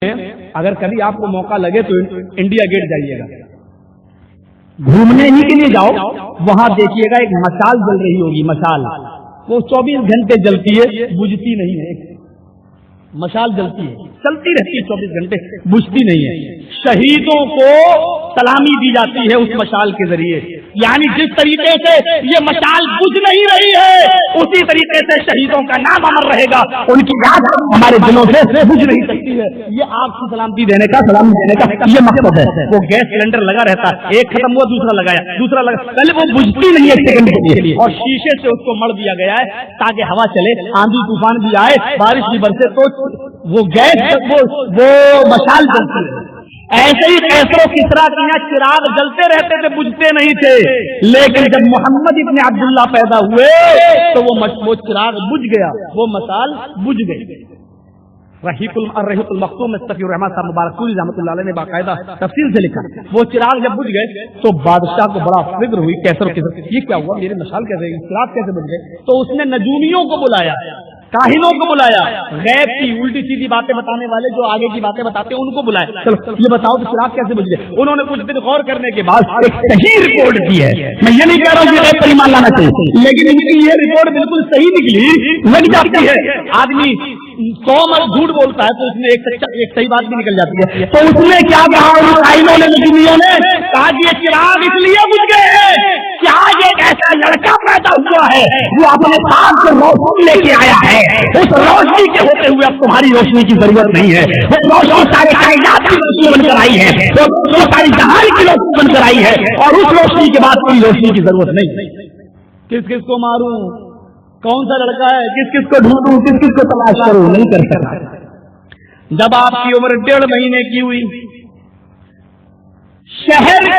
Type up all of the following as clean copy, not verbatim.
اگر کبھی آپ کو موقع لگے تو انڈیا گیٹ جائیے گا, گھومنے ہی کے لیے جاؤ, وہاں دیکھیے گا ایک مشال جل رہی ہوگی, مشال وہ 24 گھنٹے جلتی ہے, بجھتی نہیں ہے. مشال جلتی ہے, چلتی رہتی ہے 24 گھنٹے, بجھتی نہیں ہے. شہیدوں کو سلامی دی جاتی ہے اس مشال کے ذریعے. یعنی جس طریقے سے یہ مشال بجھ نہیں رہی ہے, اسی طریقے سے شہیدوں کا نام امر رہے گا, ان کی یاد ہمارے دلوں سے بجھ نہیں سکتی ہے. یہ آپ کو سلامتی دینے کا, سلام دینے کا یہ مقصد ہے. وہ گیس سلنڈر لگا رہتا ہے, ایک ختم ہوا دوسرا لگایا, دوسرا لگا, پہلے وہ بجھتی نہیں ہے سیکنڈ کے لیے, اور شیشے سے اس کو مڑ دیا گیا ہے تاکہ ہوا چلے, آندھی طوفان بھی آئے, بارش بھی برسے تو وہ گیس وہ مشال جلتی ہے. ایسے ہی کیسرو کسرا کے یہاں چراغ جلتے رہتے تھے, بجھتے نہیں تھے, لیکن جب محمد ابن عبداللہ پیدا ہوئے تو وہ چراغ بجھ گیا, وہ مشال بجھ گئی. رحیق المختوم مصطفی الرحمن صاحب مبارک پوری رحمۃ اللہ علیہ نے باقاعدہ تفصیل سے لکھا, وہ چراغ جب بجھ گئے تو بادشاہ کو بڑا فکر ہوئی, کیسر یہ کیا ہوا, میرے مشال کیسے, چراغ کیسے بجھ گئے. تو اس نے نجومیوں کو بلایا, کاہنوں کو بلایا, غیب کی الٹی سیدھی باتیں بتانے والے جو آگے کی باتیں بتاتے ہیں ان کو بلایا, چلو یہ بتاؤ کہ چراغ کیسے بجھ گئے. انہوں نے کچھ دن غور کرنے کے بعد ایک صحیح رپورٹ کی ہے. میں یہ نہیں کہہ رہا ہوں کہ غیب پر ایمان لانا چاہیے, لیکن ان کی یہ رپورٹ بالکل صحیح نکلی, لگ جاتی ہے. آدمی 100 مرد جھوٹ بولتا ہے تو اس میں ایک صحیح بات بھی نکل جاتی ہے. تو اس نے کیا کہا, آئینوں نے نجومیوں نے کہا کہ یہ چراغ اس لیے بجھ گئے ہیں کہ آج ایک ایسا لڑکا پیدا ہوا ہے جو اپنے ساتھ سے روشنی لے کے آیا ہے. اس روشنی کے ہوتے ہوئے اب تمہاری روشنی کی ضرورت نہیں ہے. وہ روشنی ساری کائنات کی روشنی بن کر آئی ہے, وہ ساری جہان کی روشنی بن کر آئی ہے, اور اس روشنی کے بعد کوئی روشنی کی ضرورت نہیں. کس کس کو ماروں, کون سا لڑکا ہے, کس کس کو ڈھونڈوں, کس کس کو تلاش کروں, نہیں کر سکتا. جب آپ کی عمر 1.5 مہینے کی ہوئی, شہر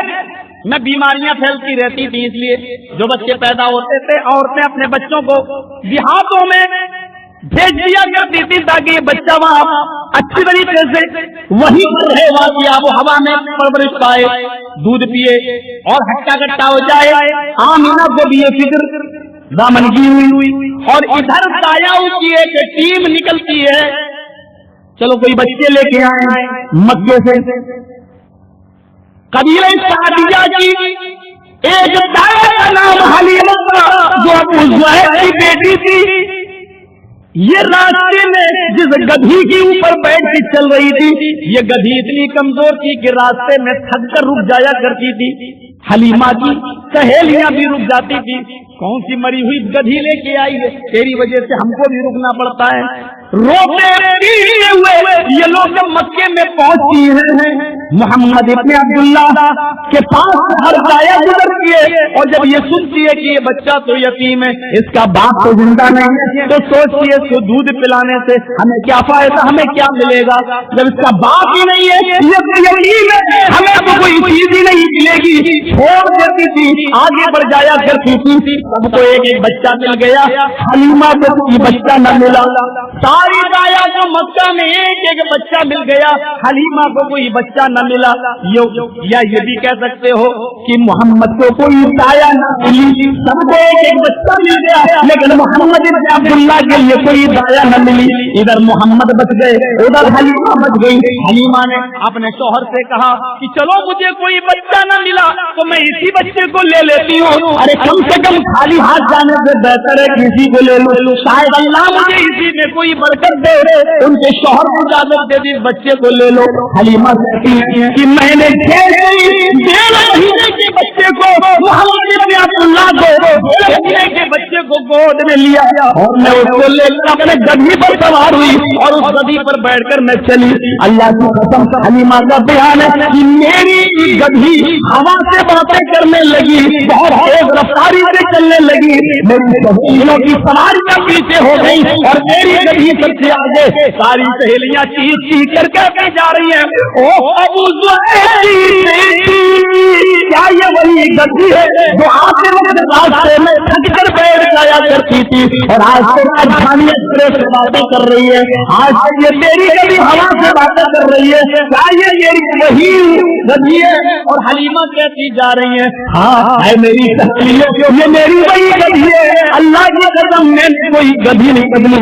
میں بیماریاں پھیلتی رہتی تھی, اس لیے جو بچے پیدا ہوتے تھے عورتیں اپنے بچوں کو دیہاتوں میں بھیج دیا کرتی تھی تاکہ یہ بچہ وہاں اچھی طریقے سے وہی رہے, وہاں آب و ہوا میں پرورش پائے, دودھ پیے اور ہٹا کٹا ہو جائے. آمینہ کو بھی یہ فکر دامنگی ہوئی, اور ادھر دایاؤں کی ایک ٹیم نکلتی ہے, چلو کوئی بچے لے کے آئے مکے سے. قبیلہ سعدیہ کی ایک دایا کا نام حلیمہ جو ابو زہر کی بیٹی تھی, یہ راستے میں جس گدھی کے اوپر بیٹھ کے چل رہی تھی, یہ گدھی اتنی کمزور تھی کہ راستے میں تھک کر رک جایا کرتی تھی. حلیمہ کی سہیلیاں بھی رک جاتی تھی, کون سی مری ہوئی گدھی لے کے آئی ہے, تیری وجہ سے ہم کو بھی رکنا پڑتا ہے. روتے ہوئے یہ لوگ جب مکے میں پہنچی ہیں, محمد ابن عبداللہ کے پاس ہر دایا گزر کیے, اور جب یہ سنتی ہے کہ یہ بچہ تو یتیم ہے, اس کا باپ تو زندہ نہیں ہے, تو سوچتی ہے اس کو دودھ پلانے سے ہمیں کیا فائدہ, ہمیں کیا ملے گا, جب اس کا باپ ہی نہیں ہے, یہ تو یتیم ہے, ہمیں تو کوئی چیز ہی نہیں ملے گی. چھوڑ دیتی تھی, آگے بڑھ جایا کرتی تھی. سب کو ایک ایک بچہ مل گیا, حلیمہ کو کوئی بچہ نہ ملا. ساری دایا کو مکہ میں ایک ایک بچہ مل گیا, حلیمہ کو کوئی بچہ نہ ملا. یا یہ بھی کہہ سکتے ہو کہ محمد کو کوئی دایا نہ ملی, سب کو ایک ایک بچہ مل گیا, لیکن محمد ابن عبداللہ کے لیے کوئی دایا نہ ملی. ادھر محمد بچ گئے, ادھر حلیمہ بچ گئی. حلیمہ نے اپنے شوہر سے کہا کہ چلو مجھے کوئی بچہ نہ ملا تو میں اسی بچے کو لے لیتی ہوں. ارے کم سے کم خالی ہاتھ جانے سے بہتر ہے کسی کو لے لو, شاید اللہ مجھے اسی میں کوئی برکت دے. ان کے شوہر کو اجازت دے دی, بچے کو لے لو. حلیمہ کہتی ہے کہ میں نے 1.5 مہینے کے بچے کو, محمد ابن عبداللہ کو 1.5 مہینے کے بچے کو گود میں لیا, اور میں اس کو لے کر اپنے گدھی پر سوار ہوئی, اور اس گدھی پر بیٹھ کر میں چلی. اللہ کی قسم, حلیمہ کا بیان ہے کہ میری گدھی ہوا سے باتیں کرنے لگی, بہت تیز رفتاری سے چلنے لگی, میری سہیلیوں کی سواریاں پیچھے ہو گئی, اور میری گدھی سب سے آگے. ساری سہیلیاں چیخ چیخ کر کے جا رہی ہیں, او ابو زہر کیا یہ وہی گدھی ہے جو آتے وقت راستے میں تھک کر بیٹھ جایا کرتی تھی, اور آج سے سے باتیں کر رہی ہے, آج سے یہ میری گدھی ہوا سے باتیں کر رہی ہے, کیا یہ میری وہی گدھی ہے؟ اور حلیمہ کہتی جا رہی ہے, ہاں ہے میری سہیلیوں, یہ میری وہی گدھی ہے. اللہ کی قسم, میں نے کوئی گدھی نہیں بدلی,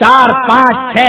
4, 5, 6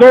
2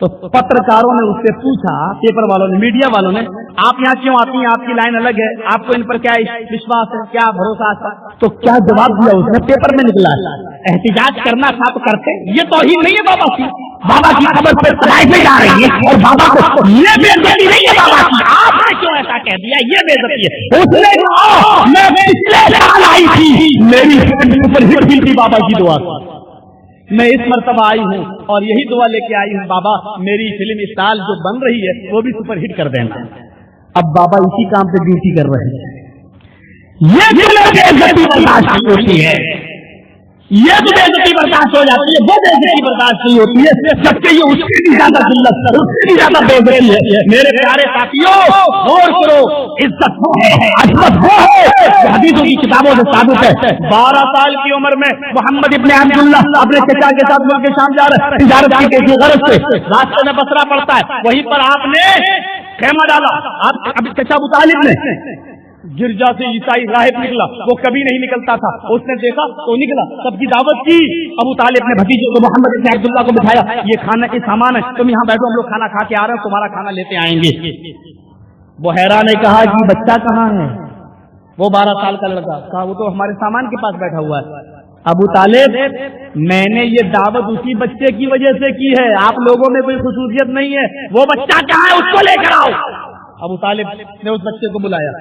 تو پترکاروں نے اس سے پوچھا، پیپر والوں نے، میڈیا والوں نے، آپ یہاں کیوں آتی ہیں؟ آپ کی لائن الگ ہے، آپ کو ان پر کیا وشواس ہے، کیا بھروسہ آتا؟ تو کیا جواب دیا اس نے؟ پیپر میں نکلا، احتجاج کرنا تھا تو کرتے، یہ توہین نہیں ہے بابا کی، بابا کی خبر پہ ترائفیں جا رہی ہے اور بابا کو یہ بےعزتی نہیں ہے بابا کی، آپ نے کیوں ایسا کہہ دیا، یہ بےعزتی ہے۔ اس نے کہا میں پچھلے سال آئی تھی، میری اوپر ہٹ ہوئی تھی بابا کی دعا، میں اس مرتبہ آئی ہوں اور یہی دعا لے کے آئی ہوں، بابا میری فلم اس سال جو بن رہی ہے وہ بھی سپر ہٹ کر دینا۔ اب بابا اسی کام پہ ڈیوٹی کر رہے ہیں، یہ بےعزتی برداشت ہوتی ہے، یہ تو بےعزتی برداشت ہو جاتی ہے، وہ بےعزتی برداشت نہیں ہوتی ہے جبکہ یہ اس سے بھی زیادہ ذلت، اس سے بھی زیادہ بےعزتی ہے۔ میرے پیارے ساتھیوں، غور کرو، عزت وہ ہے، عظمت وہ ہے، حدیثوں کی کتابوں سے ثابت ہے۔ 12 سال کی عمر میں محمد ابن عبداللہ اپنے چچا کے ساتھ ملک شام جا رہے، تجارت کی کسی غرض سے، راستے میں بسرا پڑتا ہے، وہیں پر آپ نے خیمہ ڈالا، اب چچا ابو طالب نے گرجا سے عیسائی راہب نکلا، وہ کبھی نہیں نکلتا تھا، اس نے دیکھا تو نکلا، سب کی دعوت کی، ابو طالب نے بھتیجے کو محمد ابن عبداللہ کو بٹھایا، یہ کھانا کے سامان ہے، تم یہاں بیٹھو، ہم لوگ کھانا کھا کے آ رہے ہیں، تمہارا کھانا لیتے آئیں گے۔ بحیرہ نے کہا کہ بچہ کہاں ہے؟ وہ 12 سال کا لڑکا، کہا وہ تو ہمارے سامان کے پاس بیٹھا ہوا ہے۔ ابو طالب میں نے یہ دعوت اسی بچے کی وجہ سے کی ہے، آپ لوگوں میں کوئی خصوصیت نہیں ہے، وہ بچہ کہاں ہے، اس کو لے کر آؤ۔ ابو طالب نے اس بچے کو بلایا،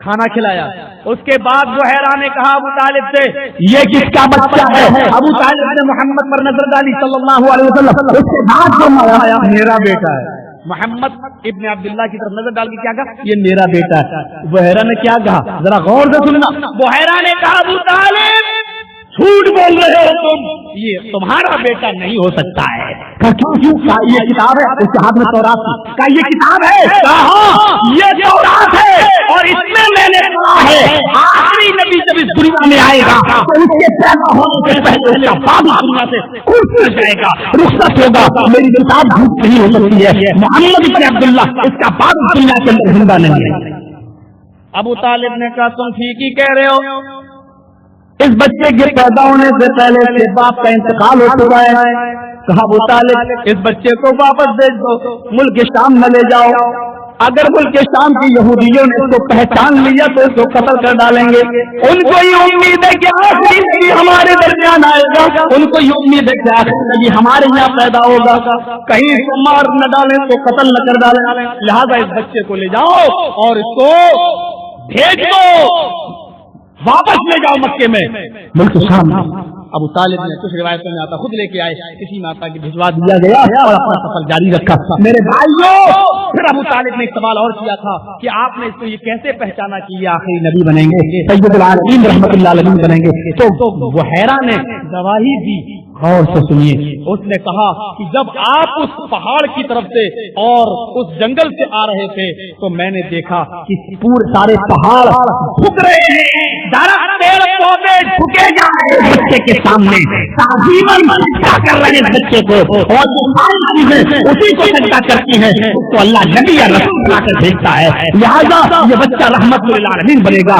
کھانا کھلایا، اس کے بعد بحیرہ نے کہا ابو طالب سے یہ کس کا بچہ ہے؟ ابو طالب نے محمد پر نظر ڈالی صلی اللہ علیہ وسلم، اس کے بعد فرمایا میرا بیٹا ہے۔ محمد ابن عبداللہ کی طرف نظر ڈال کے کیا کہا؟ یہ میرا بیٹا ہے۔ بحیرہ نے کیا کہا؟ ذرا غور سے سننا، بحیرہ نے کہا ابو طالب جھوٹ بول رہے ہو تم، یہ تمہارا بیٹا نہیں ہو سکتا ہے۔ کہا یہ کتاب ہے، اس کے ہاتھ میں تورات تھی، کہا یہ کتاب ہے، کہا یہ تورات ہے اور اس میں میں نے پڑھا ہے آخری نبی جب اس دنیا میں آئے گا تو اس کے پیدا ہونے سے پہلے اس کا باپ دنیا سے کچھ جائے گا، رخصت ہوگا، میری کتاب جھوٹ نہیں ہو سکتی ہے۔ محمد ابن عبداللہ اس کا باپ دنیا کے اندر زندہ نہیں ہے۔ ابو طالب نے کہا تم ٹھیک ہی کہہ رہے ہو، اس بچے کے پیدا ہونے سے پہلے اس کے باپ کا انتقال ہو چکا ہے۔ کہا ابو طالب اس بچے کو واپس بھیج دو، ملک شام میں لے جاؤ، اگر ملک شام کی یہودیوں نے اس کو پہچان لیا تو اس کو قتل کر ڈالیں گے، ان کو یہ امید ہے کہ آخری نبی ہمارے درمیان آئے گا، ان کو یہ امید ہے کہ آخری نبی ہمارے یہاں پیدا ہوگا، کہیں اس کو مار نہ ڈالیں، اس کو قتل نہ کر ڈالیں، لہذا اس بچے کو لے جاؤ اور اس کو بھیج دو، واپس لے جاؤ مکے میں، ملک شام۔ ابو طالب نے کچھ روایتوں میں آتا خود لے کے آئے، کسی میں آتا کہ بھجوا دیا گیا اور اپنا سفر جاری رکھا۔ میرے بھائیوں، پھر ابو طالب نے ایک سوال اور کیا تھا کہ آپ نے اس کو یہ کیسے پہچانا کہ یہ آخری نبی بنیں گے، سید العالمین رحمت اللہ علیہ بنیں گے؟ تو بحیرہ نے گواہی دی، غور سے سنیے، اس نے کہا کہ جب آپ اس پہاڑ کی طرف سے اور اس جنگل سے آ رہے تھے تو میں نے دیکھا کہ پورے سارے پہاڑ جھک رہے ہیں، درخت پیڑ پودے جھکے جا رہے ہیں بچے کے سامنے، تعظیماً سجدہ کر رہے ہیں بچے کو، اور جو ساری چیزیں اسی کو سجدہ کرتی ہیں اس کو اللہ نبی یا رسول بنا کر بھیجتا ہے، لہٰذا یہ بچہ رحمت للعالمین بنے گا،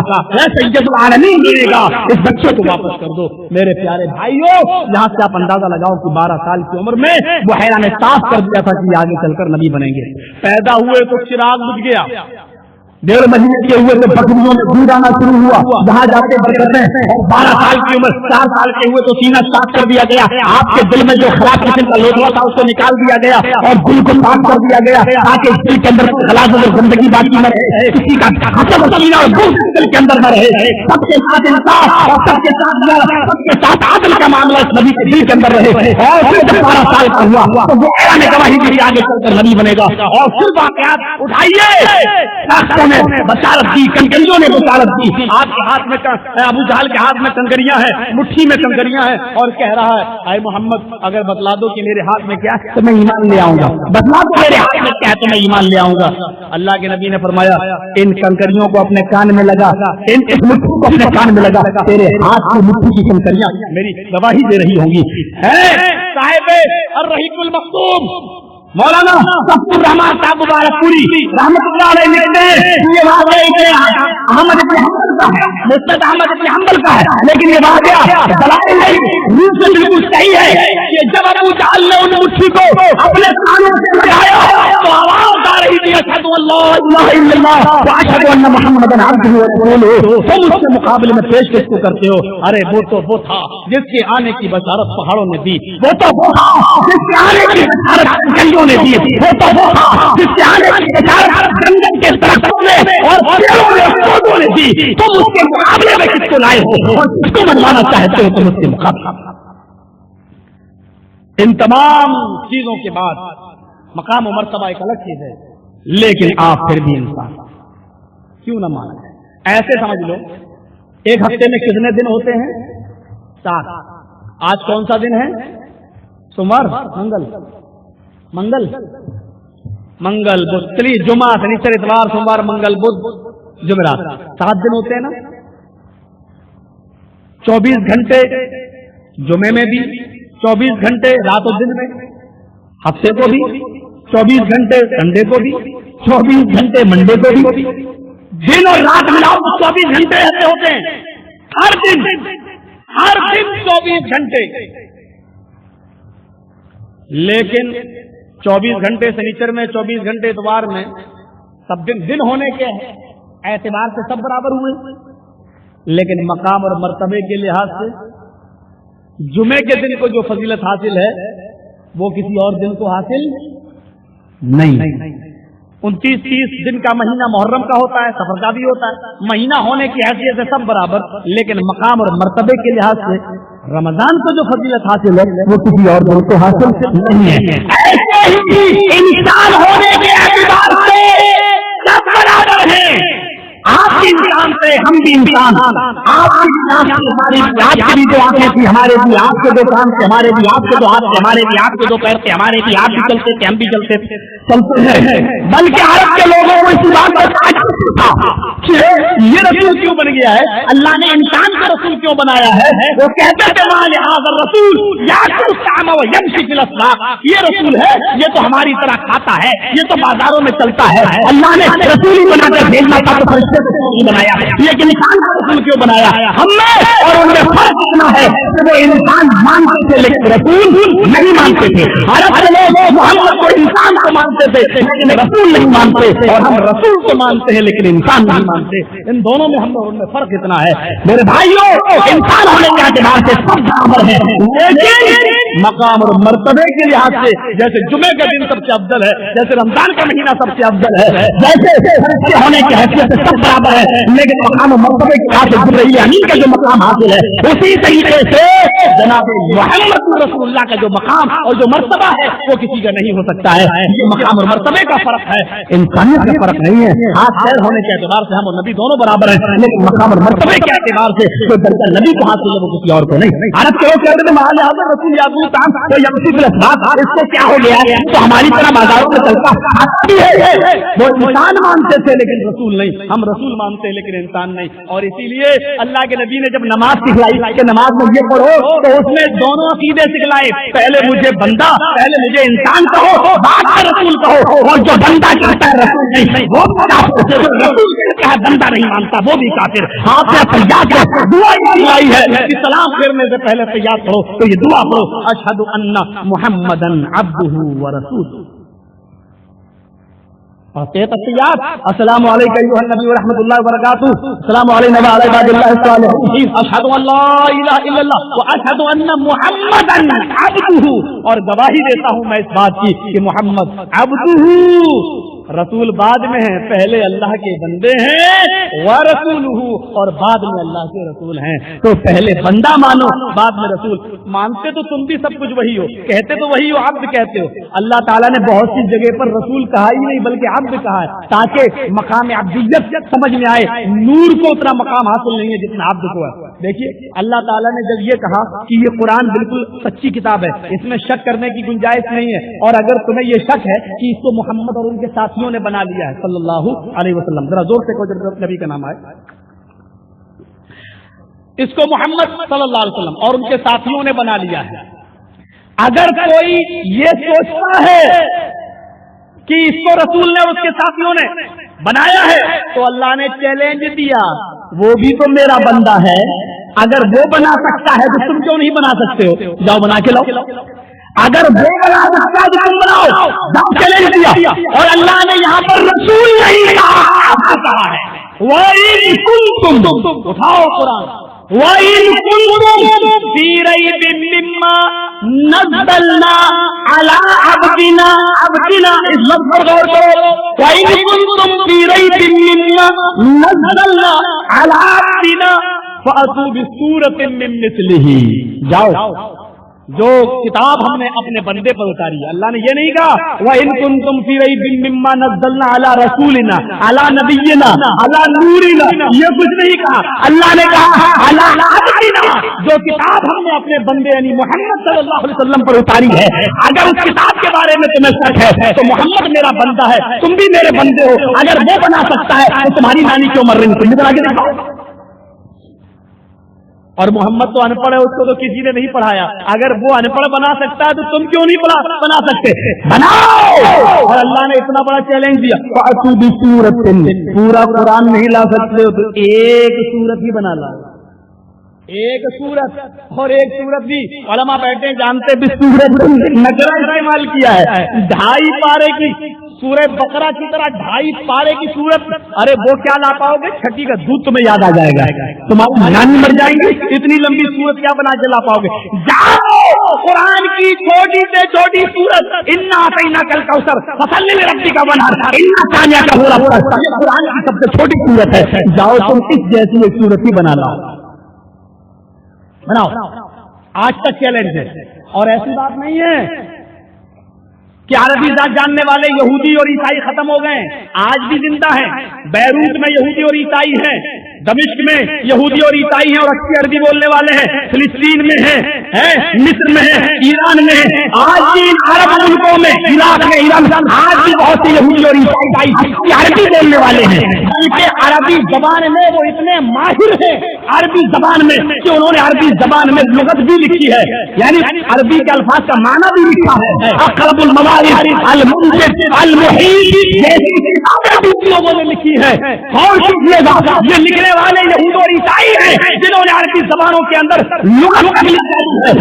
سید العالمین بنے گا، اس بچے کو واپس کر دو۔ میرے پیارے بھائیوں، یہاں سے آپ اندازہ لگاؤ کہ 12 سال کی عمر میں بحیرہ نے صاف کر دیا تھا کہ آگے چل کر نبی بنیں گے۔ پیدا ہوئے تو چراغ بجھ گیا، 1.5 مہینے کے ہوئے تو بکریوں میں دودھ آنا شروع ہوا، جہاں جاتے برکتیں، 12 سال کی عمر 4 سال کے ہوئے تو سینہ صاف کر دیا گیا، آپ کے دل میں جو خراب قسم کا لوٹوا تھا اس کو نکال دیا گیا اور دل کو صاف کر دیا گیا تاکہ اس دل کے اندر خلاص اور زندگی باقی نہ رہے، کسی کا حسد سینہ اور بغض دل کے اندر نہ رہے، سب کے ساتھ انصاف اور سب کے ساتھ عدل کا معاملہ اس نبی کے دل کے اندر رہے۔ اور پھر جب 12 سال کا ہوا تو وہ نے گواہی دی آگے چل کر نبی بنے گا، اور پھر واقعات اٹھائیے، بشارت دی، کنکریوں نے بشارت دی، آپ کے ہاتھ میں ابو جہل کے ہاتھ میں کنکریاں ہیں، مٹھی میں کنکریاں ہیں، اور کہہ رہا ہے اے محمد اگر بتلا دو کہ میرے ہاتھ میں کیا ہے تو میں ایمان لے آؤں گا، بتلا دو میرے ہاتھ میں کیا ہے تو میں ایمان لے آؤں گا۔ اللہ کے نبی نے فرمایا ان کنکریوں کو اپنے کان میں لگا، ان مٹھی کو اپنے کان میں لگا، تیرے ہاتھ کی مٹھی کی کنکریاں میری گواہی دے رہی ہوں گی۔ صاحب الرحیق المختوم مولانا صفور رحمان صاحب مبارکپوری رحمۃ اللہ علیہ لکھتے ہیں یہ واقعہ احمد بن حنبل کا ہے، مسند احمد بن حنبل کا ہے، لیکن یہ واقعہ دلائل نہیں روح سے بالکل صحیح ہے کہ جب ابو جہل نے ان مٹھی کو اپنے کانوں سے لگایا تو آواز آ رہی تھی اشہد ان لا الہ الا اللہ واشہد ان محمدا عبدہ ورسولہ، تم اس کے مقابلے میں پیش کس کو کرتے ہو؟ ارے وہ تو وہ تھا جس کے آنے کی بشارت پہاڑوں نے دی، وہ تو وہ تھا جس کے آنے کی بشارت جنگلوں نے دی، وہ تو وہ تھا جس کے آنے کی بشارت جنگل کے درختوں نے اور پیڑوں نے پودوں نے دی، تم اس کے مقابلے میں کس کو لائے ہو اور کس کو منوانا چاہتے ہو تم اس کے مقابلے؟ ان تمام چیزوں کے بعد مقام و مرتبہ ایک الگ چیز ہے، لیکن آپ پھر بھی انسان کیوں نہ مانا؟ ایسے سمجھ لو ایک ہفتے میں کتنے دن ہوتے ہیں؟ 7۔ آج کون سا دن ہے؟ سوموار، منگل بدھ، چلیے جمعہ شنیچر اتوار سوموار منگل بدھ جمعرات، 7 دن ہوتے ہیں نا؟ 24 گھنٹے جمعے میں بھی، 24 گھنٹے رات و دن میں، ہفتے کو بھی 24 گھنٹے سنڈے کو بھی، 24 گھنٹے منڈے کو بھی، دن اور رات ملاؤ تو 24 گھنٹے ایسے ہوتے ہیں، ہر دن 24 گھنٹے، لیکن 24 گھنٹے سنیچر میں، 24 گھنٹے اتوار میں، سب دن ہونے کے اعتبار سے سب برابر ہوئے، لیکن مقام اور مرتبے کے لحاظ سے جمعے کے دن کو جو فضیلت حاصل ہے وہ کسی اور دن کو حاصل نہیں۔ 29-30 دن کا مہینہ محرم کا ہوتا ہے، سفر کا بھی ہوتا ہے، مہینہ ہونے کی حیثیت سے سب برابر، لیکن مقام اور مرتبے کے لحاظ سے رمضان کو جو فضیلت حاصل ہے وہ کسی اور دن کو حاصل نہیں ہے۔ ایسے ہی انسان ہونے کے اعتبار سے سب برابر ہیں، آپ بھی انسان تھے، ہم بھی انسان، آپ کی بھی جو آنکھیں تھی، ہمارے بھی آپ کے دو کان تھے، ہمارے بھی آپ کے دو ہاتھ تھے، ہمارے بھی آپ کے دو پیر تھے، ہمارے بھی آپ بھی چلتے تھے، ہم بھی چلتے ہیں، بلکہ عرب کے لوگوں کو اسی بات پر کہ یہ رسول کیوں بن گیا ہے، اللہ نے انسان کا رسول کیوں بنایا ہے؟ وہ کہتے تھے رسول یہ رسول ہے، یہ تو ہماری طرح کھاتا ہے، یہ تو بازاروں میں چلتا ہے، اللہ نے رسول ہی بنا کر بھیجنا تھا تو فرشتے کو نہیں بنایا، لیکن انسان کا رسول کیوں بنایا؟ ہم میں اور ان میں فرق اتنا ہے کہ وہ انسان مانتے تھے لیکن رسول نہیں مانتے تھے، عرب کے لوگ محمد کو انسان کو مانتے تھے لیکن رسول نہیں مانتے، اور ہم رسول کو مانتے ہیں لیکن انسان نہیں مانتے۔ ان دونوں میں ہم اور ان میں فرق اتنا ہے میرے بھائیوں، انسان ہونے کے اعتبار سے سب برابر ہے، لیکن مقام اور مرتبے کے لحاظ سے جیسے جمعے کا دن سب سے افضل ہے، جیسے رمضان کا مہینہ سب سے افضل ہے، جیسے ہونے کی حیثیت سے سب برابر ہے، لیکن مقام اور مرتبے کے لحاظ سے جبرائیل امین کا جو مقام حاصل ہے اسی طریقے سے جناب محمد رسول اللہ کا جو مقام اور جو مرتبہ ہے وہ کسی کا نہیں ہو سکتا ہے۔ یہ مقام اور مرتبے کا فرق ہے، انسانیت کا فرق نہیں ہے۔ ہاتھ خیر ہونے کے اعتبار سے ہم اور نبی دونوں برابر ہیں، لیکن مقام اور مرتبے کے اعتبار سے جو درجہ نبی کو حاصل ہے وہ کسی اور کو نہیں۔ عرب کے لوگ کہتے ہیں رسول یعقوب تو یمسی بالاسباب، اس کو کیا ہو گیا ہے؟ تو ہماری طرح بازاروں میں چلتا ہے، وہ انسان مانتے تھے لیکن رسول نہیں، ہم رسول مانتے ہیں لیکن انسان نہیں۔ اور اسی لیے اللہ کے نبی نے جب نماز سکھلائی کہ نماز میں یہ پڑھو تو اس میں دونوں عقیدے سکھلائے، پہلے مجھے بندہ، پہلے مجھے انسان کہو، بعد میں رسول کہو، اور جو بندہ کہتا ہے رسول نہیں وہ رسول کہتا ہے بندہ نہیں مانتا وہ بھی کافر۔ آپ نے تیار دعا سکھلائی ہے کہ سلام پھیرنے سے پہلے تیار پڑھو تو یہ دعا پڑھو، اشہد ان محمدًا عبدہ ورسولہ، اور تیار السلام علیکم ایھا النبی ورحمۃ اللہ وبرکاتہ، السلام علینا وعلی عباد اللہ الصالحین، اشہد ان لا الہ الا اللہ واشہد ان محمدًا عبدہ، اور گواہی دیتا ہوں میں اس بات کی کہ محمد عبدہ، رسول بعد میں ہیں، پہلے اللہ کے بندے ہیں، ورسولہ، اور بعد میں اللہ کے رسول ہیں۔ تو پہلے بندہ مانو بعد میں رسول، مانتے تو تم بھی سب کچھ وہی ہو، کہتے تو وہی ہو، عبد کہتے ہو۔ اللہ تعالیٰ نے بہت سی جگہ پر رسول کہا ہی نہیں بلکہ عبد کہا ہے تاکہ مقام عبدیت سمجھ میں آئے۔ نور کو اتنا مقام حاصل نہیں ہے جتنا عبد کو ہے۔ دیکھیے اللہ تعالیٰ نے جب یہ کہا کہ یہ قرآن بالکل سچی کتاب ہے، اس میں شک کرنے کی گنجائش نہیں ہے، اور اگر تمہیں یہ شک ہے کہ اس کو محمد اور ان کے ساتھیوں نے بنا لیا ہے صلی اللہ علیہ وسلم، ذرا زور سے کوئی نبی کا نام آئے، اس کو محمد صلی اللہ علیہ وسلم اور ان کے ساتھیوں نے بنا لیا ہے، اگر کوئی یہ سوچتا ہے کہ اس کو رسول نے اور اس کے ساتھیوں نے بنایا ہے، تو اللہ نے چیلنج دیا، وہ بھی تو میرا بندہ ہے، اگر وہ بنا سکتا ہے تو تم کیوں نہیں بنا سکتے ہو؟ جاؤ بنا کے لاؤ۔ اگر وہ بنا سکتا ہے تو تم بناؤ، جاؤ چیلنج دیا۔ اور اللہ نے یہاں پر رسول نہیں کہا ہے، وَإِن كُنتُمْ، اٹھاؤ قرآن، وَإِن كُنتُمْ فِي رَيْبٍ مِّمَّا نَزَّلْنَا عَلَىٰ عَبْدِنَا، اس لفظ پر غور کرو، وَإِن كُنتُمْ فِي رَيْبٍ مِّمَّا نَزَّلْنَا عَلَىٰ عَبْدِنَا فَأْتُوا بِسُورَةٍ مِّن مِّثْلِهِ، جاؤ جو کتاب ہم نے اپنے بندے پر اتاری ہے۔ اللہ نے یہ نہیں کہا وَإِن كُنتُمْ فِي رَيْبٍ مِّمَّا نَزَّلْنَا عَلَىٰ رَسُولِنَا عَلَىٰ نَبِيِّنَا عَلَىٰ نُورِنَا، یہ کچھ نہیں کہا، اللہ نے کہا عَلَىٰ عَبْدِنَا، جو کتاب ہم نے اپنے بندے یعنی محمد صلی اللہ علیہ وسلم پر اتاری ہے۔ اگر اس کتاب کے بارے میں تمہیں شک ہے تو محمد میرا بندہ ہے، تم بھی میرے بندے ہو، اگر وہ بنا سکتا ہے تو تمہاری نانی کیوں مر رہی ہے؟ تم بھی بنا کے دکھاؤ۔ اور محمد تو ان پڑھ ہے، اس کو تو کسی نے نہیں پڑھایا، اگر وہ ان پڑھ بنا سکتا ہے تو تم کیوں نہیں بنا سکتے؟ بناؤ۔ اور اللہ نے اتنا بڑا چیلنج دیا، فَأْتُوا بِسُورَةٍ، پورا قرآن نہیں لا سکتے ہو تو ایک سورت ہی بنا لا، ایک سورت، اور ایک سورت بھی علماء بیٹھے ہیں جانتے بھی سورت نکرہ استعمال کیا ہے، 2.5 پارے کی سورہ بقرہ کی طرح 2.5 پارے کی سورت، ارے وہ کیا لا پاؤ گے؟ چھٹی کا دودھ تمہیں یاد آ جائے گا، تمہاری نانی مر جائیں گی، اتنی لمبی سورت کیا بنا کے لا پاؤ گے؟ جاؤ قرآن کی چھوٹی سے چھوٹی سورت انا اعطیناک الکوثر فصلی لربک وانحر انا شانئک هو الابتر، یہ قرآن کی سب سے چھوٹی سورت ہے، جاؤ تم اس جیسی ایک سورت ہی بنا لاؤ، بناؤ۔ آج تک چیلنج ہے، اور ایسی بات نہیں ہے کہ عربی ذات جاننے والے یہودی اور عیسائی ختم ہو گئے، آج بھی زندہ ہیں، بیروت میں یہودی اور عیسائی ہیں، دمشق میں یہودی اور عیسائی ہیں اور اچھی عربی بولنے والے ہیں، فلسطین میں ہیں، مصر میں ہیں، ایران میں ہیں، آج بھی عرب ملکوں میں، عراق میں، ایران میں آج بھی بہت سے یہودی اور عیسائی عربی بولنے والے ہیں، بلکہ عربی زبان میں وہ اتنے ماہر ہیں عربی زبان میں کہ انہوں نے عربی زبان میں لغت بھی لکھی ہے، یعنی عربی کے الفاظ کا معنی بھی لکھا ہے، اقرب الموارد المنجد المحیط جیسی کتابیں بھی لوگوں نے لکھی ہے۔ اور کیجیے گا یہ لکھنے والے یہود اور عیسائی ہیں جنہوں نے عربی زبانوں کے اندر لغت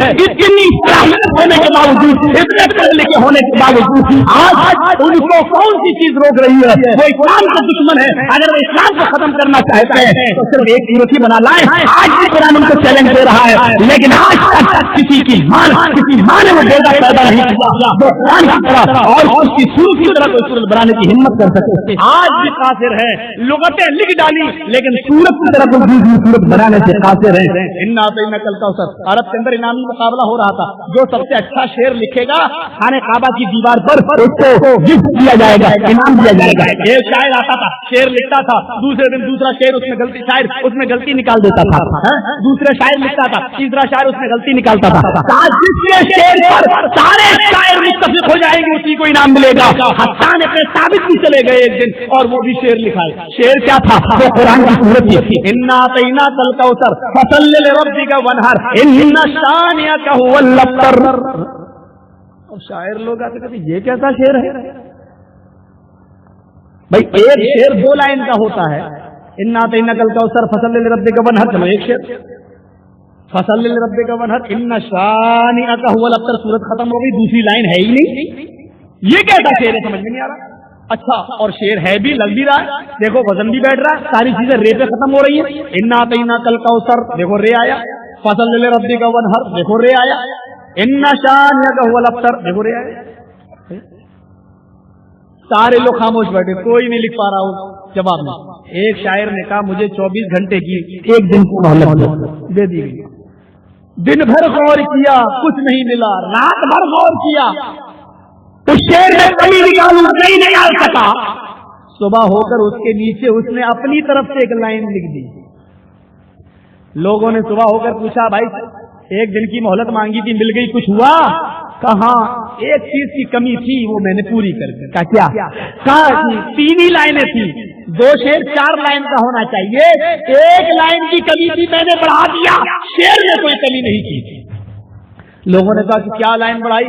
ہے، اتنی ہونے کے باوجود، اتنے پڑھے لکھے ہونے کے باوجود آج ان کو کون سی چیز روک رہی ہے؟ وہ اسلام کا دشمن ہے، اگر وہ اسلام کو ختم کرنا چاہتے ہیں تو صرف ایک سورت ہی بنا لائیں۔ آج بھی قرآن ان کو چیلنج دے رہا ہے، لیکن آج تک کسی ماں نے وہ بیٹا پیدا نہیں کیا جو قرآن کی طرح اور اس کی سورت کی طرح کوئی سورت بنانے کی ہمت کر سکے۔ آج بھی قاصر ہے، لغتیں لکھ ڈالی لیکن سورت کی طرح کوئی سورت بنانے سے قاصر ہے۔ انا اعطیناک الکوثر، عرب کے اندر انعامی مقابلہ ہو رہا تھا، جو سب سے اچھا شعر لکھے گا خانہ کعبہ کی دیوار پر اس کو گفٹ دیا جائے گا، انعام دیا جائے گا۔ ایک شاعر آتا تھا، شعر لکھتا تھا، دوسرے دن دوسرا شعر اس میں غلطی نکال دیتا تھا، دوسرے شاعر لکھتا تھا، تیسرا شاعر اس میں غلطی نکالتا تھا، شعر پر سارے شاعر متفق ہو جائیں گے اسی کو انعام ملے گا۔ حسان ابن ثابت بھی چلے گئے ایک دن اور وہ بھی شعر لکھائے، شعر کیا تھا؟ وہ قرآن کی سورت یہ تھی، انا اعطیناک الکوثر فصلی لربک وانحر ان شانئک هو الابتر۔ اور شاعر لوگ آتے کہتے یہ کیسا شعر ہے بھائی؟ ایک شعر 2 لائن کا ہوتا ہے، انا اعطیناک الکوثر فصلی لربک وانحر، چلو ایک شعر، فصلی لربک وانحر ان شانئک هو الابتر، سورت ختم ہو گئی، دوسری لائن ہے ہی نہیں، یہ کیسا شعر ہے؟ سمجھ میں نہیں آ رہا۔ اچھا اور شعر ہے بھی، لگ بھی رہا ہے، دیکھو وزن بھی بیٹھ رہا ہے، ساری چیزیں رے پہ ختم ہو رہی ہیں، انا اعطیناک الکوثر دیکھو رے آیا، فصلی لربک وانحر دیکھو رے آیا، ان شانئک هو الابتر دیکھو رے آیا۔ سارے لوگ خاموش بیٹھے، کوئی نہیں لکھ پا رہا ہوں جواب میں۔ ایک شاعر نے کہا مجھے 24 گھنٹے کی ایک دن کی مہلت دے دی گئی، دن بھر غور کیا کچھ نہیں ملا، رات بھر غور کیا اس شعر میں کمی نکالوں نہیں نکال سکا، صبح ہو کر اس کے نیچے اس نے اپنی طرف سے ایک لائن لکھ دی۔ لوگوں نے صبح ہو کر پوچھا بھائی ایک دن کی مہلت مانگی تھی مل گئی، کچھ ہوا؟ کہاں ایک چیز کی کمی تھی وہ میں نے پوری کر دی۔ کیا؟ کہا 3 ہی لائنیں تھی، 2 شعر 4 لائن کا ہونا چاہیے، ایک لائن کی کمی تھی میں نے بڑھا دیا، شعر میں کوئی کمی نہیں کی۔ لوگوں نے کہا کہ کیا لائن بڑھائی؟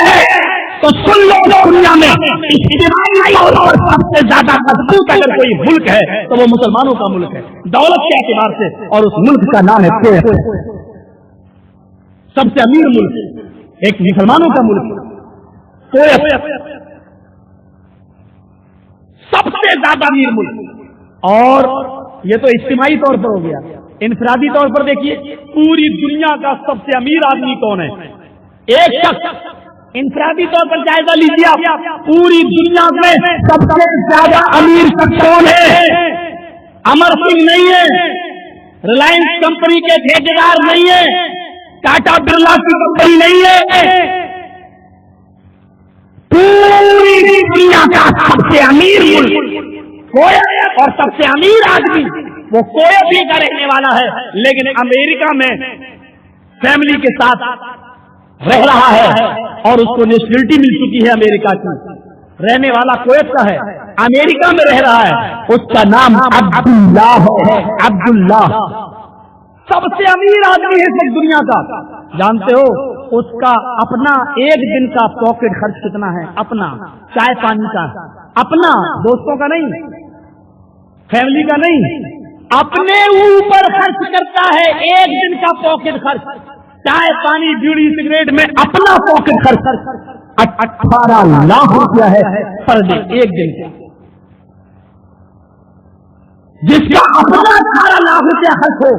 ہے تو سن لو دنیا میں اجتماعی طور پر سب سے زیادہ مضبوط اگر کوئی ملک ہے تو وہ مسلمانوں کا ملک ہے دولت کے اعتبار سے, اور اس ملک کا نام ہے کویت. سب سے امیر ملک ایک مسلمانوں کا ملک کویت, سب سے زیادہ امیر ملک. اور یہ تو اجتماعی طور پر ہو گیا. انفرادی طور پر دیکھیے پوری دنیا کا سب سے امیر آدمی کون ہے؟ ایک شخص. انفرادی طور پر جائزہ لیجیے آپ, پوری دنیا میں سب سے زیادہ امیر شخص کون ہے؟ امر سنگھ نہیں ہے, ریلائنس کمپنی کے ٹھیکیدار نہیں ہے, ٹاٹا برلا کی کمپنی نہیں ہے. پوری دنیا کا سب سے امیر ملک کویت, اور سب سے امیر آدمی وہ کویت ہی کا رہنے والا ہے, لیکن امریکہ میں فیملی کے ساتھ رہ رہا ہے اور اس کو نیشنلٹی مل چکی ہے امریکہ کی. رہنے والا کویت کا ہے, امریکہ میں رہ رہا ہے, اس کا نام عبداللہ ہے. عبداللہ سب سے امیر آدمی ہے اس دنیا کا. جانتے ہو اس کا اپنا ایک دن کا پاکٹ خرچ کتنا ہے؟ اپنا چائے پانی کا, اپنا, دوستوں کا نہیں, فیملی کا نہیں, اپنے اوپر خرچ کرتا ہے. ایک دن کا پاکٹ خرچ چائے پانی بیڑی سگریٹ میں اپنا پاکٹ خرچ 18 لاکھ روپیہ ہے پر ڈے, ایک دن کا. جس کا اپنا 18 لاکھ روپیہ خرچ ہو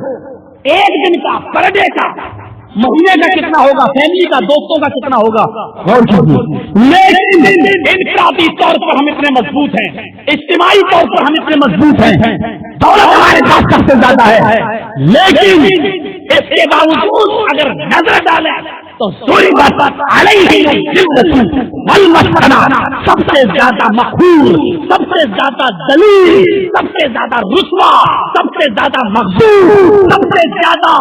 ایک دن کا پر ڈے کا, مہینے کا کتنا ہوگا؟ فیملی کا, دوستوں کا کتنا ہوگا؟ لیکن انفرادی طور پر ہم اتنے مضبوط ہیں, اجتماعی طور پر ہم اتنے مضبوط ہیں, دولت ہمارے پاس سب سے زیادہ ہے, لیکن اس کے باوجود اگر نظر ڈالیں تو سب سے زیادہ مقبول, سب سے زیادہ دلیل, سب سے زیادہ رسوا, سب سے زیادہ مقبول, سب سے زیادہ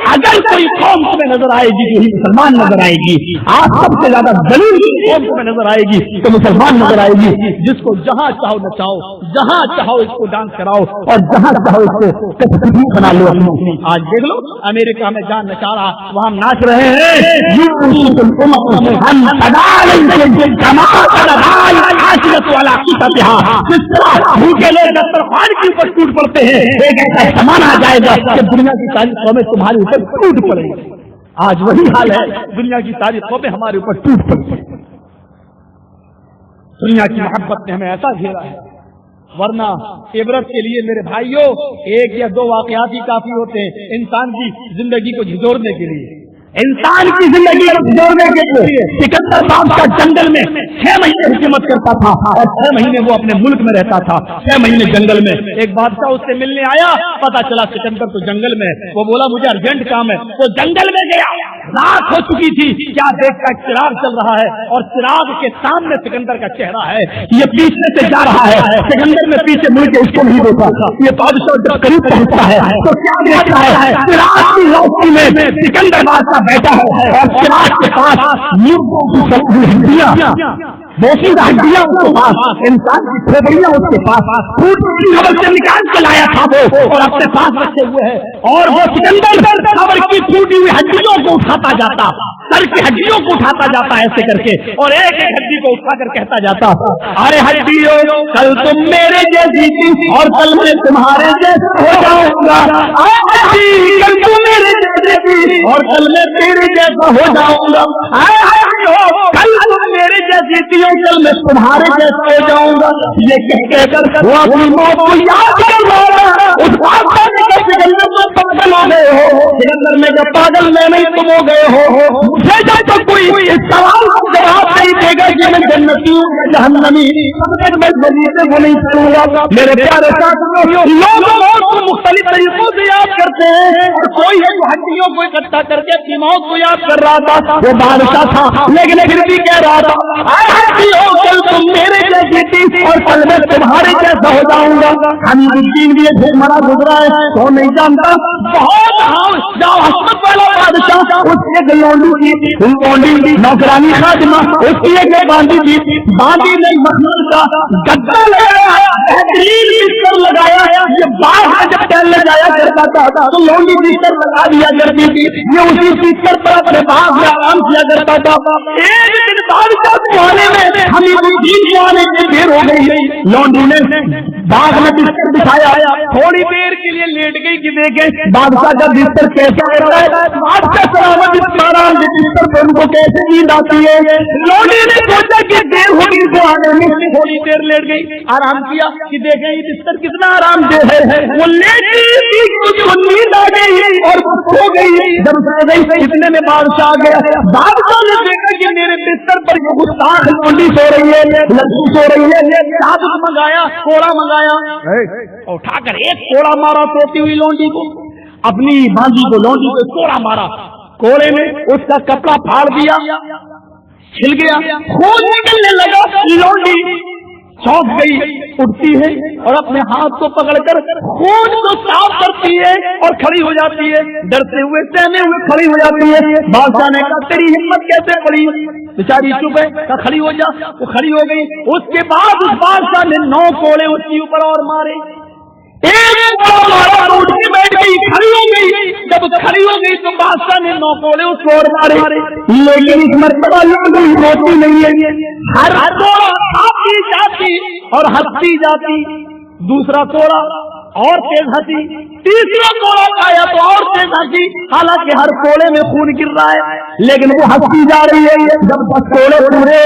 اگر کوئی قوم تمہیں نظر آئے گی تو مسلمان نظر آئے گی. آج سب سے زیادہ دلیل قوم تمہیں نظر آئے گی تو مسلمان نظر آئے گی, جس کو جہاں چاہو نچاؤ, جہاں چاہو اس کو ڈانس کراؤ, اور جہاں چاہو اس کو بنا لو. آج دیکھ لو امریکہ میں جان نچا رہا, وہاں ناچ رہے ہیں. بھوکے لوگ دسترخوان کے اوپر ٹوٹ پڑتے ہیں, ایک ایسا سامان آ جائے گا کہ دنیا کی ساری قومیں تمہارے اوپر ٹوٹ پڑے گی. آج وہی حال ہے, دنیا کی ساری قومیں ہمارے اوپر ٹوٹ پڑی. دنیا کی محبت نے ہمیں ایسا گھیرا ہے, ورنہ عبرت کے لیے میرے بھائیوں 1 یا 2 واقعات ہی کافی ہوتے ہیں انسان کی زندگی کو جھجوڑنے کے لیے. انسان کی زندگی کو جھجوڑنے کے لیے سکندر بادشاہ جنگل میں 6 مہینے حکومت کرتا تھا, اور 6 مہینے وہ اپنے ملک میں رہتا تھا, 6 مہینے جنگل میں. ایک بادشاہ اس سے ملنے آیا, پتا چلا سکندر تو جنگل میں. وہ بولا مجھے ارجنٹ کام ہے, وہ جنگل میں گیا. رات ہو چکی تھی, کیا دیکھتا چراغ چل رہا ہے, اور چراغ کے سامنے سکندر کا چہرہ ہے. یہ پیچھے سے جا رہا ہے, سکندر میں پیچھے مڑ کے اس کو نہیں دیکھا. یہ بادشاہ جب قریب پہنچتا ہے تو کیا دیکھتا ہے؟ چراغ کی روشنی میں سکندر بادشاہ بیٹھا ہے, اور چراغ کے پاس ہڈیاں, بوسی ہڈیاں اس کے پاس, انسان کی کھوپڑیاں اس کے پاس خبر سے نکال کے لایا تھا وہ, اور اپنے پاس رکھے ہوئے ہے. اور وہ سکندر خبر کی ٹوٹی ہوئی ہڈیوں کو اٹھاتا جاتا, سر کی ہڈیوں کو اٹھاتا جاتا ایسے کر کے, اور ایک ایک ہڈی کو اٹھا کر کہتا جاتا, ارے ہڈیوں کل تم میرے جیسی تھی اور کل میں تمہارے جیسا ہو جاؤں گا. کل تم میرے جیسے تھی اور کل میں تیرے جیسا ہو جاؤں گا. کل تم میرے جیسی تھی اور کل میں تمہارے جیسا ہو جاؤں گا. یہ کہہ کر وہ اپنی موت کو یاد کر رہا ہے. اس بات پاگل ہو گئے ہو, سکندر میں جب پاگل میں نہیں تم ہو گئے ہو. مجھے جب تک کوئی اس سوال کا جواب نہیں دے گا کہ میں جنتی ہوں یا جہنمی, میں ذریعے سے وہ نہیں کروں گا. میرے پیارے ساتھیوں, لوگ موت کو مختلف طریقوں سے یاد کرتے ہیں, اور کوئی ہے جو ہڈیوں کو اکٹھا کر کے اپنی موت کو یاد کر رہا تھا. وہ بادشاہ تھا لیکن پھر بھی کہہ رہا تھا, کل تم میرے جیسی تھی اور کل میں تمہارے جیسا ہو جاؤں گا. حمید الدین بھی ایک مرا گزرا ہے, تو نہیں جانتا. بہت حسمت والا بادشاہ, اس کی ایک لونڈی نوکرانی خادمہ, اس کی ایک باندھی تھی, باندھی نے مخمل کا گدا لگایا, بہترین بستر لگایا. یہ باہر میں جب ٹہلنے جایا کرتا تھا تو لونڈی بستر لگا دیا کرتی تھی, یہ اسی بستر پر اپنے باغ میں آرام کیا کرتا تھا. ایک دن بادشاہ کو آنے میں حمید الدین کو آنے میں دیر ہو گئی. لونڈی نے باغ میں بستر بچھایا, تھوڑی دیر کے لیے لیٹ گئی کہ دیکھیں بادشاہ کا بستر کیسا ہوتا ہے, بادشاہ سلامت آرام کے بستر پہ ان کو کیسے نیند آتی ہے. لونڈی نے سوچا کہ دیر ہوگی کو آنے میں, تھوڑی دیر لیٹ گئی, آرام کیا کہ دیکھیں یہ بستر کتنا آرام دہ ہے. وہ لیٹی نیند آ گئی اور سو گئی. جب سو گئی اتنے میں بادشاہ آ گیا. بادشاہ نے دیکھا کہ میرے بستر پر یہ گستاخ لونڈی سو رہی ہے, لڑکی سو رہی ہے. ثابت منگایا, کوڑا منگایا, اٹھا کر ایک کوڑا مارا سوتی ہوئی لونڈی کو, اپنی باندھی کو لونڈی کو کوڑا مارا. کوڑے میں اس کا کپڑا پھاڑ دیا, چھل گیا, خون نکلنے لگا. لونڈی چونک گئی, اٹھتی ہے اور اپنے ہاتھ کو پکڑ کر خون کو صاف کرتی ہے اور کھڑی ہو جاتی ہے. ڈرتے ہوئے سہمے ہوئے کھڑی ہو جاتی ہے. بادشاہ نے کہا تیری ہمت کیسے پڑی, بیچاری چپ ہے, کہا کھڑی ہو جا. وہ کھڑی ہو گئی. اس کے بعد اس بادشاہ نے 9 کوڑے اس کے اوپر اور مارے. ایک مارا تو اٹھ کے بیٹھ گئی, کھڑی ہو گئی. جب کھڑی ہو گئی تو بادشاہ نے 9 کوڑے اس کو اور مارے. لیکن اس مرتبہ لوگ روتی نہیں ہے, ہر کوڑا آتی جاتی اور ہنستی جاتی. دوسرا کوڑا اور تیز ہنسی, تیسرا کوڑا آیا تو اور تیز ہنسی. حالانکہ ہر کوڑے میں خون گر رہا ہے لیکن وہ ہنستی جا رہی ہے. جب 10 کوڑے پورے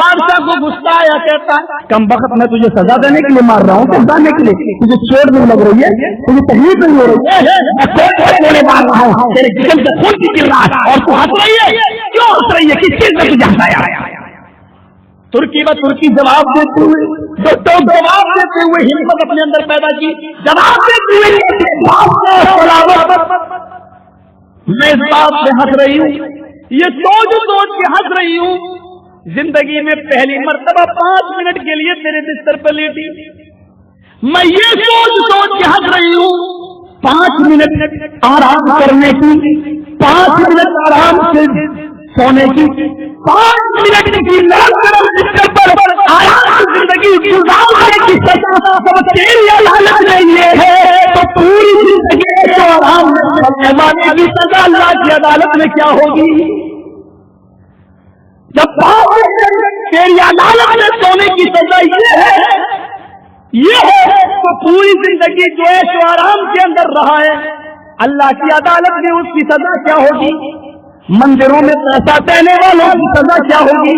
بادشاہ کو غصہ آیا, کہتا ہے کم وقت میں تجھے سزا دینے کے لیے مار رہا ہوں, سمجھانے کے لیے تجھے چوٹ نہیں لگ رہی ہے, تجھے تکلیف نہیں ہو رہی ہے, میں کوڑے مار رہا ہوں, تیرے جسم سے خون بھی گر رہا ہے اور تو ہنس رہی ہے. کیوں ہنس رہی ہے, کس چیز میں تجھے ہنسایا؟ ترکی ب ترکی جواب دیتے ہوئے, جواب دیتے ہوئے ہمت اپنے اندر پیدا کی. جواب دیتے ہوئے میں اس بات سے ہنس رہی ہوں, یہ سوچ کے ہنس رہی ہوں. زندگی میں پہلی مرتبہ 5 منٹ کے لیے تیرے بستر پہ لیٹی, میں یہ سوچ کے ہنس رہی ہوں. 5 منٹ آرام کرنے کی, 5 منٹ آرام سے سونے کی, 5 منٹ کی بستر پر آرام زندگی گزارنے کی سزا تیری لعنت نہیں ہے تو پوری زندگی کو آرام کرنے کی سزا اللہ کی عدالت میں کیا ہوگی؟ جب تیری عدالت میں سونے کی سزا یہ ہے تو پوری زندگی جو ہے جو آرام کے اندر رہا ہے, اللہ کی عدالت میں اس کی سزا کیا ہوگی؟ مندروں میں پیسہ دینے والوں کی سزا کیا ہوگی؟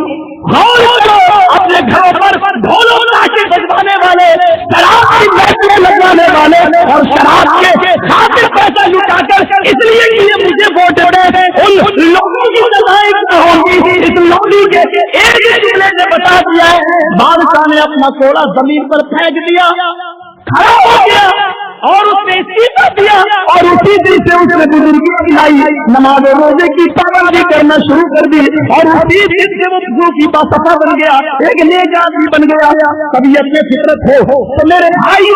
اپنے گھروں پر ڈھولوں تاشے بجوانے والے, شراب کی پیسے لگوانے والے اور شراب کے خاطر پیسہ لٹا کر اس لیے کہ مجھے ووٹ دے, ان لوگوں کی سزائیں کیا ہوگی؟ اس لوگی کے ایک ضلع نے بتا دیا ہے. بادشاہ نے اپنا کوڑا زمین پر پھینک دیا, کھڑا ہو گیا اور اس نے استعفا دیا اور اسی دن سے اس نے بزرگی اپنائی, نماز روزے کی پابندی کرنا شروع کر دی اور اسی دن سے وہ بزرگوں کی باصفا بن گیا, ایک نیک آدمی بن گیا. طبیعت میں فطرت ہو تو میرے بھائی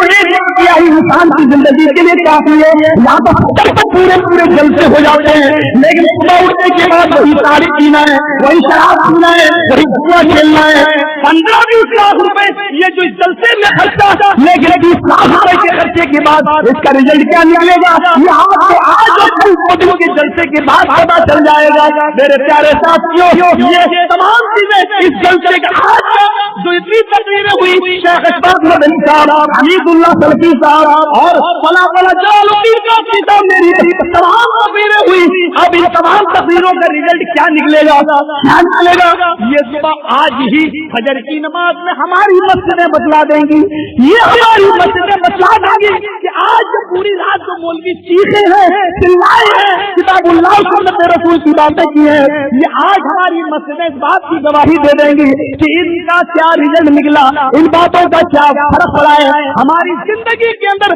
کیا ہی انسان کی زندگی کے لیے کافی ہے. یہاں تو پورے جلسے ہو جاتے ہیں لیکن صبح اٹھنے کے بعد وہی تاریخ پینا ہے, وہی شراب پینا ہے, وہی جوا کھیلنا ہے. 15-20 لاکھ روپے یہ جو اس جلسے میں خرچہ, لیکن 20 لاکھ روپے کے خرچے کے بعد اس کا رزلٹ کیا نکلے گا یہ آپ کو آج اور کل مودیوں کے جلسے کے بعد پتا چل جائے گا. میرے پیارے ساتھیوں, یہ تمام چیزیں اس جلسے کا آج جو اتنی تقریریں ہوئی, شیخ اشفاق مدنی صاحب, حمید اللہ سلفی صاحب اور فلاں جلال الدین کا کتاب, میری تمام تقریریں ہوئی. اب ان تمام تقریروں کا رزلٹ کیا نکلے گا, کیا نکلے گا, یہ صبح آج ہی فجر کی نماز میں ہماری مسجدیں بتلا دیں گی. یہ ہماری مسجدیں بتلا دیں گی کہ آج پوری رات جو مولوی چیخے ہیں, چلائے ہیں, کتاب اللہ سنت رسول کی باتیں کی ہیں, یہ آج ہماری مسجدیں اس بات کی گواہی دے دیں گی کہ ان کا کیا رزلٹ نکلا, ان باتوں کا کیا فرق پڑا ہے ہماری زندگی کے اندر.